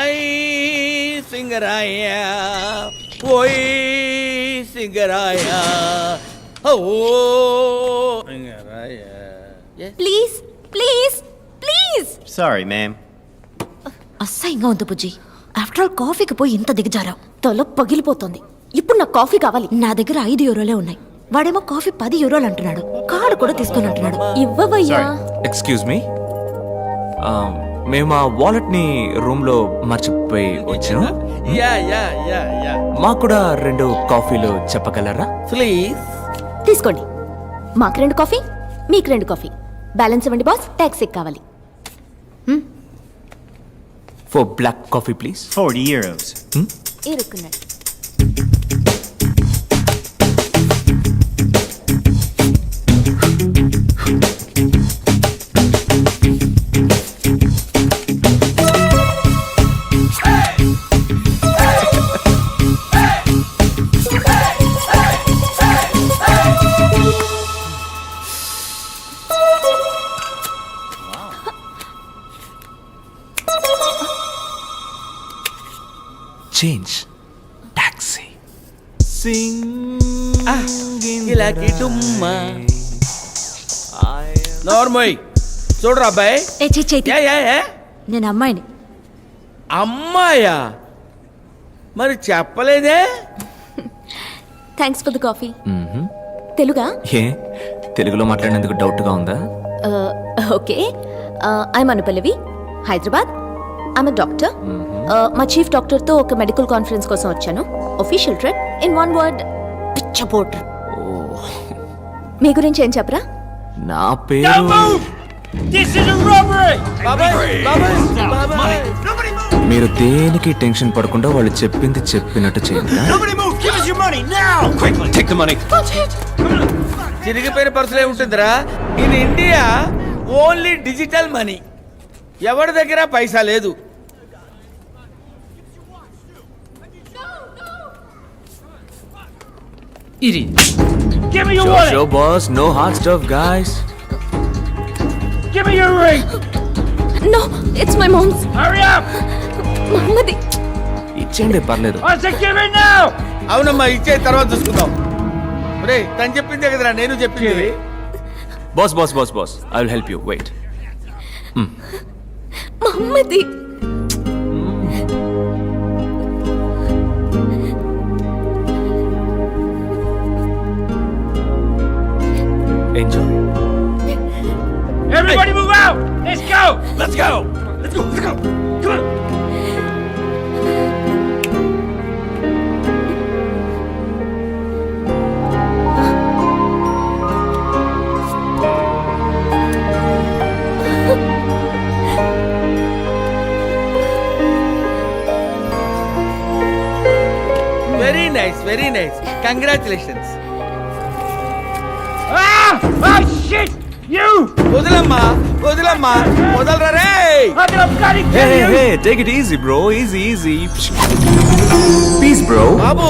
I సింగరాయ ఓయ్ సింగరాయ ఓ సింగరాయ. Please please please. Sorry, ma'am. అసహ్యంగా ఉంది బుజ్జి. ఆఫ్టర్ ఆల్ కాఫీకి పోయి ఇంత దిగజారావు. తల పగిలిపోతుంది. ఇప్పుడు నాకు కాఫీ కావాలి. నా దగ్గర 5 యూరోలే ఉన్నాయి. వాడేమో కాఫీ 10 యూరోలు అంటున్నాడు. కార్డు కూడా తీసుకొని అంటున్నాడు. ఇవ్వవయ్యా. ఎక్స్క్యూజ్ మీ, మేము ఆ వాలెట్ ని రూమ్ లో మర్చిపోయి వచ్చాము. Yeah yeah yeah yeah. మాకు కూడా 2 కాఫీలు చెప్పగలరా? ప్లీజ్. తీసుకోండి. మాకు 2 కాఫీ, మీకు 2 కాఫీ. బ్యాలెన్స్ ఇవ్వండి బాస్. ట్యాక్సీ కావాలి. For black coffee please. 40 euros. ఇరుక్కున్నాడు. చేంజ్. టాక్సీ. ఇలాకి డుమ్మా నోర్మోయ్. చూడరా అబ్బాయి. ఏ చైతి, యా యా యా. నేను అమ్మాయిని. అమ్మాయా? మరి చెప్పలేదే. Thanks for the coffee. తెలుగా? ఏ తెలుగులో మాట్లాడినందుకు డౌట్ గా ఉందా? Okay. I'm Anupallavi, Hyderabad. I'm a doctor. మా చీఫ్ డాక్టర్తో ఒక మెడికల్ కాన్ఫరెన్స్ కోసం వచ్చాను. Official trip. In one word, పిచ్చపోటు. మీ గురించి ఏం చెప్పరా? నా పేరు మీరు దేనికి టెన్షన్ పడకుండా వాళ్ళు చెప్పింది చెప్పినట్టు చేయండి. చిరిగిపోయిన పర్సులే ఉంటుందిరా. In India only digital money. ఎవరి దగ్గర పైసా లేదు. Give me your wallet! Show boss, no hard stuff guys. Give me your ring! No, it's my mom's. Hurry up! మమ్మది. ఇచ్చేయండి పర్లేదు. I said give it now! అవునమ్మా, ఇచ్చే తర్వాత చూసుకుందాం. రే తను చెప్పిందే కదరా నేను చెప్పింది. Boss boss boss boss, I will help you. Wait. మమ్మది. Enjoy. Everybody move out! Let's go! Let's go. Let's go. Let's go. Come on. Very nice, very nice. Congratulations. Ah! Oh shit! You! వదలమ్మా వదలమ్మా Vadalara ray. I'm gonna bloody Hey, kill hey, you! hey, take it easy, bro. Easy, easy. Peace, bro. Babu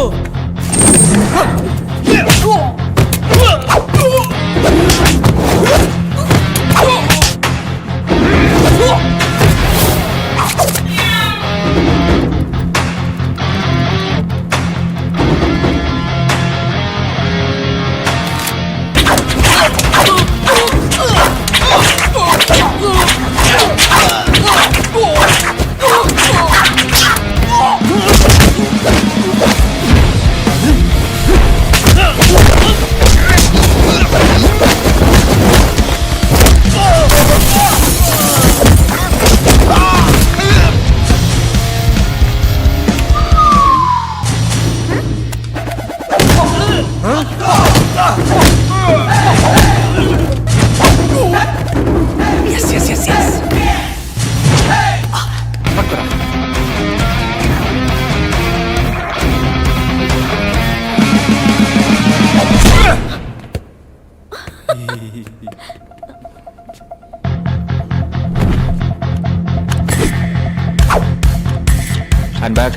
hand bag.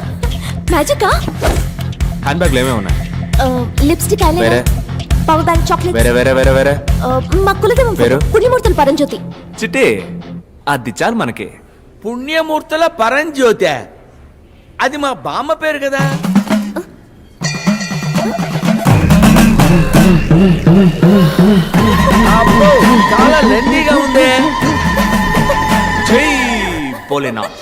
మ్యాజికా? Hand బ్యాగ్లు ఏమేమి ఉన్నాయి? Lipstick, వేరే eyeliner, power bank, chocolate. వేరే వేరే వేరే వేరే మా కులదేవం పేరు? పుణ్యమూర్తుల పరంజ్యోతి. చిట్టి అది చాలు మనకి. పుణ్యమూర్తుల పరంజ్యోతి. అది మా బామ్మ పేరు కదా. అబ్బో, చాలా లెందీగా ఉందే. జై భోలేనాథ్.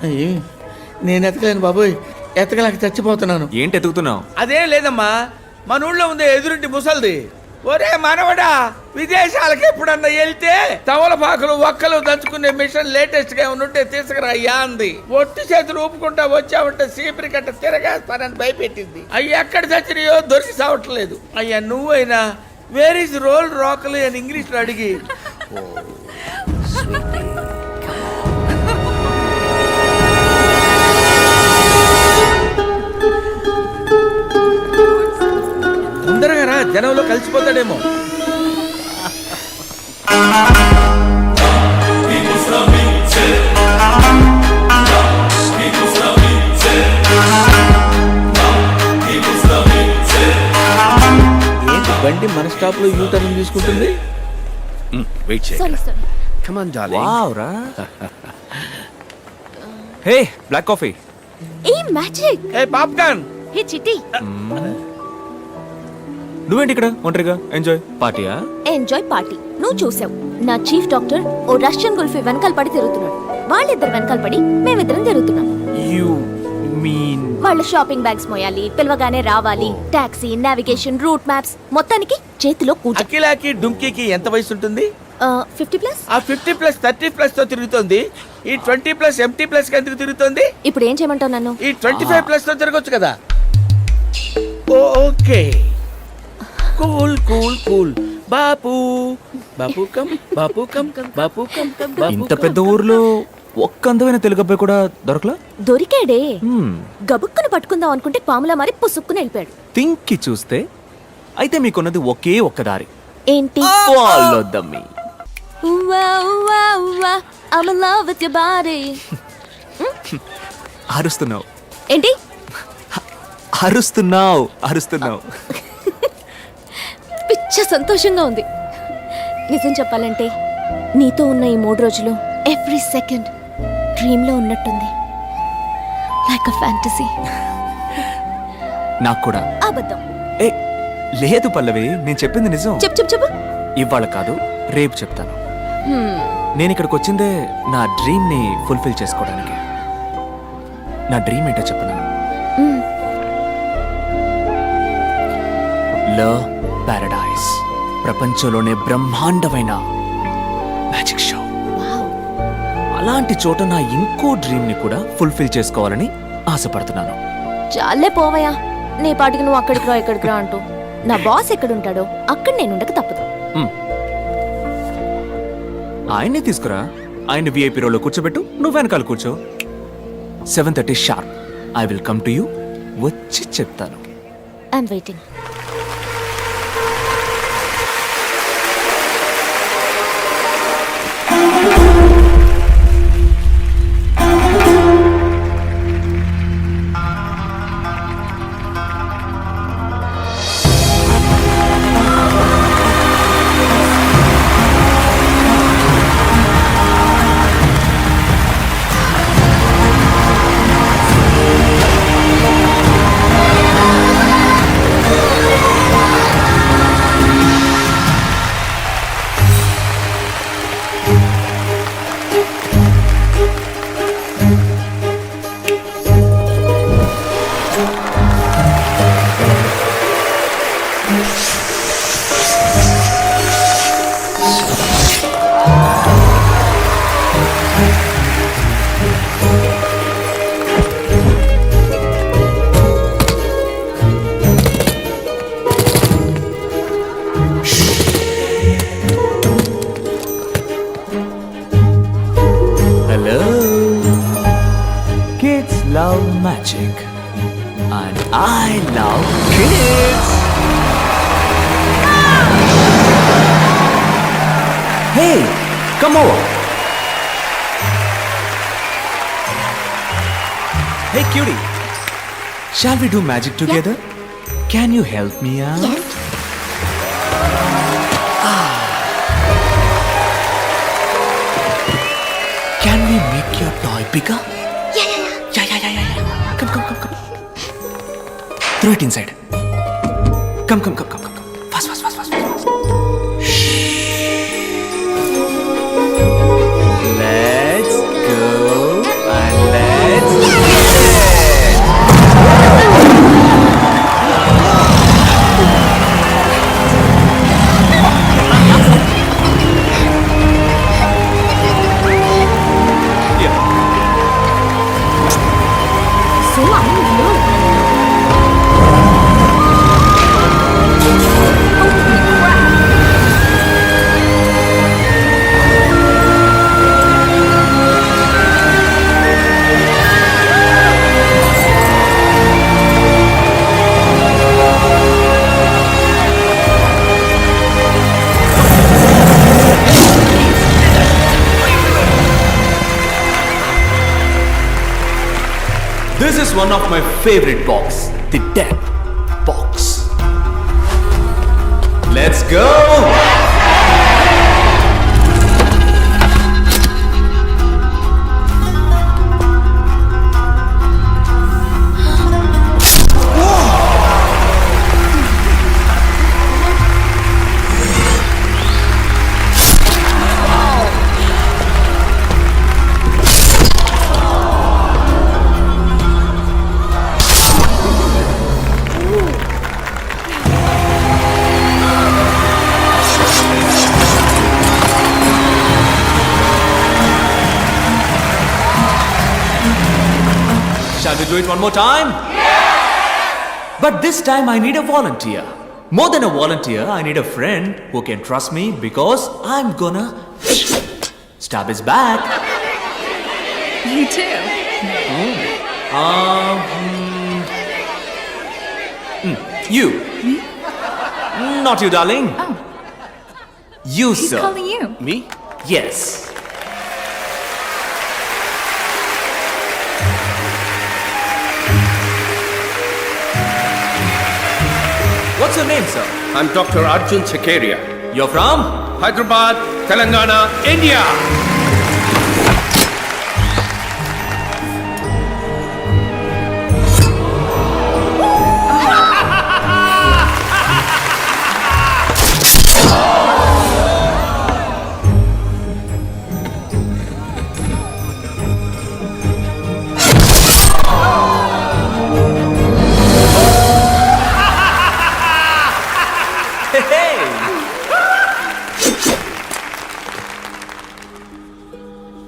అయ్యి, నేను ఎతకలేను బాబోయ్, ఎతకలేక చచ్చిపోతున్నాను. ఏంటి ఎతుకుతున్నావు? అదేం లేదమ్మా, మన ఊళ్ళో ఉంది ఎదురింటి ముసల్ది. ఒరే మనవడా, విదేశాలకు ఎప్పుడన్నా వెళ్తే తమలపాకులు ఒక్కలు దంచుకునే మిషన్ లేటెస్ట్ గా ఉంటే తీసుకురా అయ్యా అంది. ఒట్టి చేతులు ఊపుకుంటా వచ్చావంటే సీపరి కట్ట తిరగేస్తానని భయపెట్టింది. అయ్యి ఎక్కడ చచ్చినాయో దొరికి సావట్లేదు. అయ్యా నువ్వైనా వేర్ ఇస్ రోల్ రాకలు అని ఇంగ్లీష్ లో అడిగి తొందరగా రా, జనంలో కలిసిపోతాడేమో. ఏంటి బండి మన స్టాప్ లో యూటర్న్ తీసుకుంటుంది? Sorry sorry. వావ్ రా. Hey black coffee. ఏ మ్యాజిక్. ఏ పాప్కార్న్. హే చిట్టి. నువ్వేంటి ఇక్కడ ఒంటరిగా? ఎంజాయ్ పార్టీయా? ఎంజాయ్ పార్టీ నువ్వు చూసావు. నా చీఫ్ డాక్టర్ ఓ రష్యన్ గుల్ఫీ వెనకాల పడి తిరుగుతున్నాడు. వాళ్ళిద్దరు వెనకాల పడి మేమిద్దరం తిరుగుతున్నాం. యు మీన్ వాళ్ళ షాపింగ్ బ్యాగ్స్ మోయాలి, పిలవగానే రావాలి, టాక్సీ, నావిగేషన్, రూట్ మ్యాప్స్, మొత్తానికి చేతిలో కూట. అఖిలాకి డుంకీకి ఎంత వయసు ఉంటుంది? 50+. ఆ 50+, 30+ తో తిరుగుతోంది. ఈ 20+ MT+ ఎందుకు తిరుగుతోంది? ఇప్పుడు ఏం చేయమంటావు నన్ను? ఈ 25+ తో తిరగొచ్చు కదా. Okay, cool cool cool. Bapu Bapu come, Bapu come, Bapu come, Bapu ఇంత పెద్ద ఊర్లో ఒక్క అందమైన తెలుగు అబ్బాయి కూడా దొరకలా? దొరికాడే. గబుక్కును పట్టుకుందాం అనుకుంటే పాములా మారి పుసుక్కుని వెళ్ళిపోయాడు. తింకి చూస్తే అయితే మీకున్నది ఒకే ఒక్క దారి. ఏంటి? Follow the me. ఉవ్వా, ఉవ్వా, ఉవ్వా, I'm in love with your body. అరుస్తున్నావు ఏంటి? అరుస్తున్నావు అరుస్తున్నావు. పిచ్చ సంతోషంగా ఉంది. నిజం చెప్పాలంటే నీతో ఉన్న ఈ 3 రోజులు ఎవ్రీ సెకండ్ డ్రీమ్ లో ఉన్నట్టుంది. Like a fantasy. నాకు కూడా. అబద్ధం. ఏ లేదు పల్లవి, నేను చెప్పింది నిజం. చెప్పు. ఇవాళ కాదు, రేపు చెప్తాను. నేను ఇక్కడికి వచ్చిందే నా డ్రీమ్ ని ఫుల్ఫిల్ చేసుకోవడానికి. నా డ్రీమ్ ఏంటో చెప్పనా? లవ్ పారడైస్, ప్రపంచంలోనే బ్రహ్మాండమైన మ్యాజిక్ షో. అలాంటి చోట నా ఇంకో డ్రీమ్ ని కూడా ఫుల్ఫిల్ చేసుకోవాలని ఆశపడుతున్నాను. చాలే పోవయ్యా, నీ పాటికి నువ్వు అక్కడికి రా ఇక్కడికి రా అంటూ. నా బాస్ ఎక్కడుంటాడో అక్కడ నేను ఉండక తప్పదు. ఆయన్ని తీసుకురా, ఆయన విఐపి రోలో కూర్చోబెట్టు, నువ్వు వెనకాల కూర్చో. 7:30 sharp I will come to you. వచ్చి చెప్తాను. I'm waiting. love magic. And I love kids. Hey, come over. Hey, cutie. Shall we do magic together? Can you help me out? Yes. Can we make your toy bigger? Yeah. Yeah. Come. Throw it inside. Come. Fast. Let's go and let's get it. So unreal. This is one of my favorite box, the death box. Let's go! Shall we do it one more time? Yeah! But this time I need a volunteer. More than a volunteer, I need a friend who can trust me because I'm gonna stab his back. You too. You. Not you, darling. Oh. You, He's sir. calling you. Me? Yes. What's your name, sir? I'm Dr. Arjun Sakaria. You're from? Hyderabad, Telangana, India.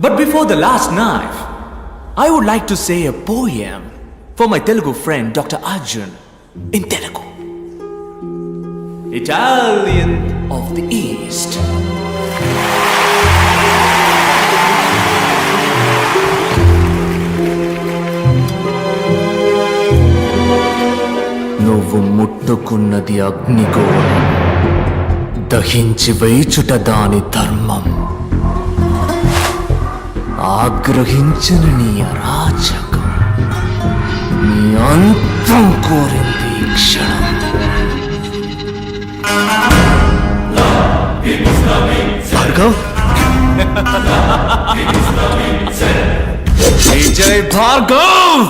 But before the last knife, I would like to say a poem for my Telugu friend Dr. Arjun in Telugu. Italian of the East. నువ్వు ముట్టుకున్నది అగ్నిగోళం, దహించి వేచుట దాని ధర్మం. ఆగ్రహించిన నీ అరాచకం, నీ అంతం కోరింది ఈ క్షణం. Bhargav, Vijay Bhargav.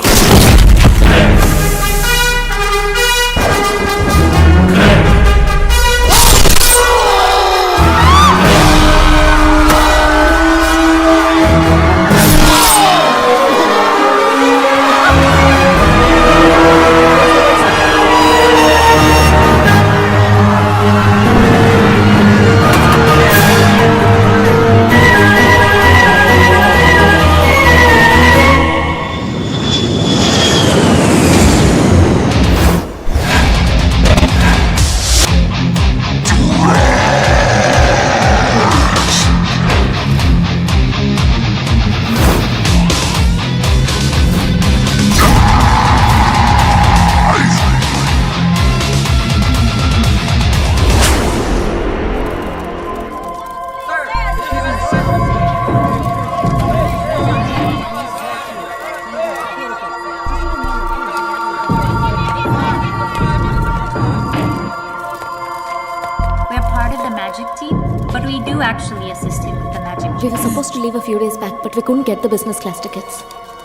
actually assist you with the magic. We were supposed to leave a few days back, but we couldn't get the business class tickets.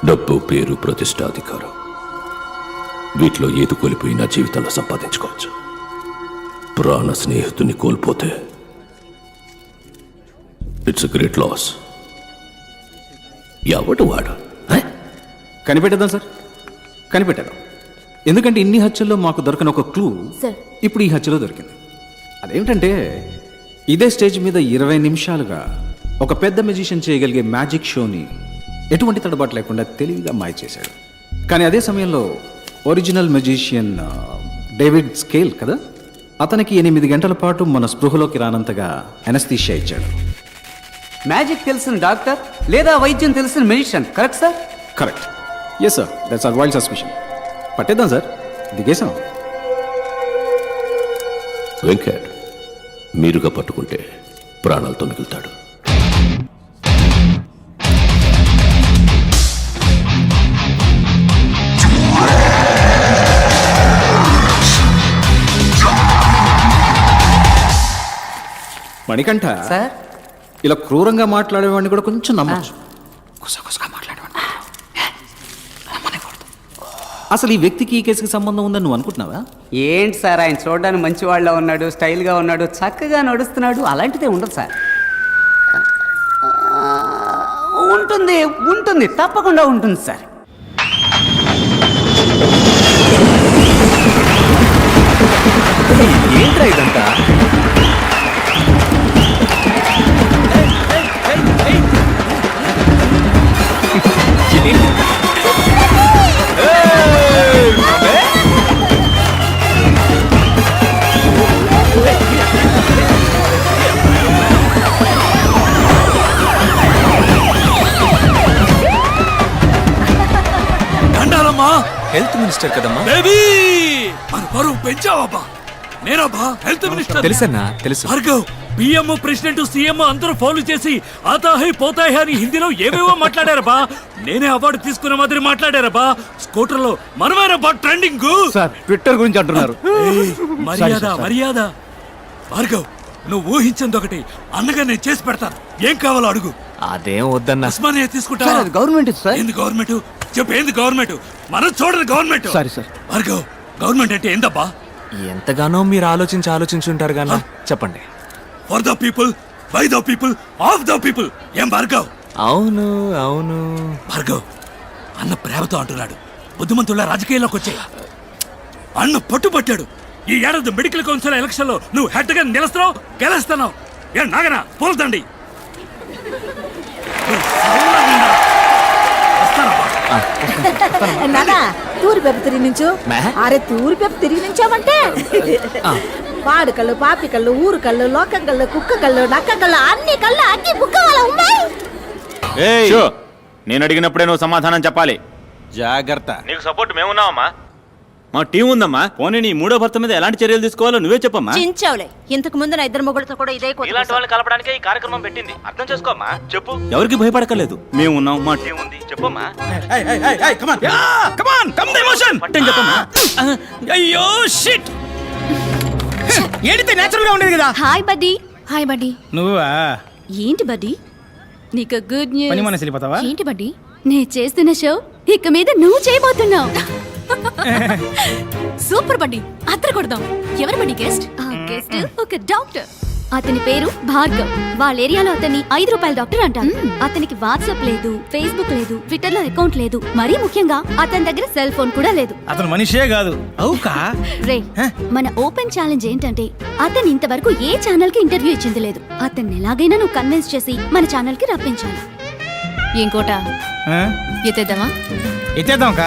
డబ్బు, పేరు, ప్రతిష్ట, అధికారం వీటిలో ఏది కోల్పోయినా జీవితంలో సంపాదించుకోవచ్చు. ప్రాణ స్నేహితుని కోల్పోతే ఇట్స్ గ్రేట్ లాస్. ఎవడు వాడు? కనిపెట్టేద్దాం సార్, కనిపెట్టేద్దాం. ఎందుకంటే ఇన్ని హత్యల్లో మాకు దొరకని ఒక క్లూ సార్. ఇప్పుడు ఈ హత్యలో దొరికింది. అదేంటంటే ఇదే స్టేజ్ మీద 20 నిమిషాలుగా ఒక పెద్ద మెజిషియన్ చేయగలిగే మ్యాజిక్ షోని ఎటువంటి తడబాటు లేకుండా తెలివిగా మాయ చేశాడు. కానీ అదే సమయంలో ఒరిజినల్ మెజిషియన్ డేవిడ్ స్కేల్ కదా, అతనికి 8 గంటల పాటు మన స్పృహలోకి రానంతగా అనస్థీషియా ఇచ్చాడు. మ్యాజిక్ తెలిసిన డాక్టర్ లేదా వైద్యం తెలిసిన magician, correct sir? Correct. Yes sir, that's our wild suspicion. పట్టేద్దాం సార్, దిగేసాం. వెంకట్ మీరుగా పట్టుకుంటే ప్రాణాలతో మిగులుతాడు. మణికంఠ సార్, ఇలా క్రూరంగా మాట్లాడేవాడిని కూడా కొంచెం నమ్మచ్చు. గుసగుసగా మాట్లాడేవాడిని అసలు ఈ వ్యక్తికి ఈ కేసుకి సంబంధం ఉందని నువ్వు అనుకుంటున్నావా? ఏంటి సార్, ఆయన చూడడానికి మంచివాళ్ళ ఉన్నాడు, స్టైల్గా ఉన్నాడు, చక్కగా నడుస్తున్నాడు. అలాంటిదే ఉండదు సార్. ఉంటుంది ఉంటుంది, తప్పకుండా ఉంటుంది సార్. ఏంట్రా ఇదంతా? హెల్త్ మినిస్టర్ కదమ్మా. మన పరువు పెంచావబ్బా. నేనబ్బా హెల్త్ మినిస్టర్. తెలుసన్నా, తెలుసు. భార్గవ్, పిఎం, ప్రెసిడెంట్, సీఎం అందరూ ఫౌలు చేసి ఆతాహై పోతాహై అని హిందీలో ఏవేవో మాట్లాడారబ్బా. నేనే అవార్డు తీసుకున్న మాదిరి మాట్లాడారబ్బా. స్కూటర్లో మనమేనబ్బా ట్రెండింగ్. సార్, ట్విట్టర్ గురించి అంటున్నారు. మర్యాద మర్యాద. భార్గవ్, నువ్వు ఊహించింది ఒకటి, అన్నగా నేను చేసి పెడతాను. ఏం కావాలో అడుగు. అదేం వద్దన్నా. ఉస్మానియా తీసుకుంటా. Government sir. ఏంది గవర్నమెంట్? చెప్పు, ఏంది గవర్నమెంట్? మనం చూడదు గవర్నమెంట్. సరే సార్. భార్గవ్, గవర్నమెంట్ అంటే ఏందబ్బా? ఎంతగానో మీరు ఆలోచించుంటారు గానా. చెప్పండి. For the people, by the people, of the people. ఏం భార్గవ్? అవును అవును. భార్గవ్, అన్న ప్రేమతో అంటున్నాడు. బుద్ధిమంతుల రాజకీయాల్లోకి వచ్చాయి. అన్న పట్టుబట్టాడు. ఈ ఏడాది మెడికల్ కౌన్సిల్ ఎలక్షన్ లో నువ్వు హెడ్ గా నిలుస్తున్నావు, గెలుస్తున్నావు. ఏ నాగనా, పోల్దండి. నానా తూరి పెప్ప తిరిగి నుంచు. అరే తూరి పెప్ప తిరిగి నుంచామంటే పాడు కళ్ళు, పాపి కళ్ళు, ఊరు కళ్ళు, లోకం కళ్ళు, కుక్క కళ్ళు, నక్క కళ్ళు, అన్ని కళ్ళు అన్ని బుక్క వాళ్ళ ఉన్నాయి. నేను అడిగినప్పుడే నువ్వు సమాధానం చెప్పాలి. జాగ్రత్త. నీకు సపోర్ట్ మేమున్నావమ్మా. మా టీం ఉందమ్మా. పోనీ నీ మూడో భర్త మీద ఎలాంటి చర్యలు తీసుకోవాలో నువ్వే చెప్పమ్మా. చించావులే, ఇంతకు ముందు నా 2 మొగుడుతో కూడా ఇదే ఇలాంటి వాళ్ళని కలపడానికే ఈ కార్యక్రమం పెట్టింది. అర్థం చేసుకోమ్మా. చెప్పు. ఎవరికి భయపడకలేదు, మేము ఉన్నాం, మా టీం ఉంది. చెప్పమ్మా. పట్టని చెప్పమ్మా. అయ్యో షిట్. ఏడితే నేచురల్ గా ఉండేది కదా. Hi buddy. Hi buddy. నువ్వా? ఏంటి బడ్డీ, నీకు గుడ్ పని న్యూస్. మనసు వెళ్ళిపోతావా? ఏంటి బడ్డీ, నేను చేస్తున్న షో ఇక మీద నువ్వు చేయబోతున్నావు. సూపర్ బడ్డీ, అద్దరు కొడదాం. ఎవరు బడ్డీ గెస్ట్? గెస్ట్ ఒక డాక్టర్. అతని పేరు భార్గవ్. వాళ్ళ ఏరియాలో అతన్ని 5 రూపాయల డాక్టర్ అంటారు. అతనికి వాట్సాప్ లేదు, ఫేస్బుక్ లేదు, ట్విట్టర్ లో అకౌంట్ లేదు. మరీ ముఖ్యంగా అతని దగ్గర సెల్ ఫోన్ కూడా లేదు. అతను మనిషే కాదు. అవుకా? రే, మన ఓపెన్ ఛాలెంజ్ ఏంటంటే అతను ఇంతవరకు ఏ ఛానల్ కి ఇంటర్వ్యూ ఇచ్చింది లేదు. అతన్ని ఎలాగైనా నువ్వు కన్విన్స్ చేసి మన ఛానల్ కి రప్పించాలి. ఇంకోట ఎత్తేద్దామా? ఎత్తేద్దాం కా.